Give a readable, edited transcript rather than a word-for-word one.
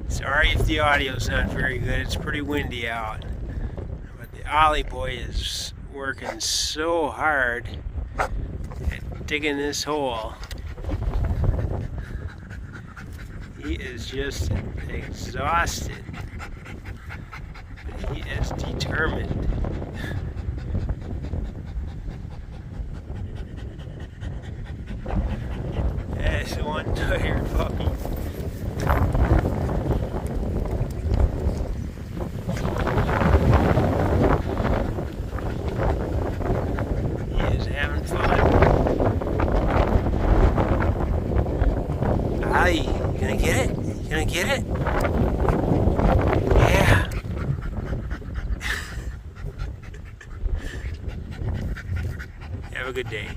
Sorry if the audio's not very good. It's pretty windy out. But the Ollie boy is working so hard at digging this hole. He is just exhausted. But he is determined. That's one tired puppy. He is having fun. Ollie, you gonna get it? You gonna get it? Yeah. Have a good day.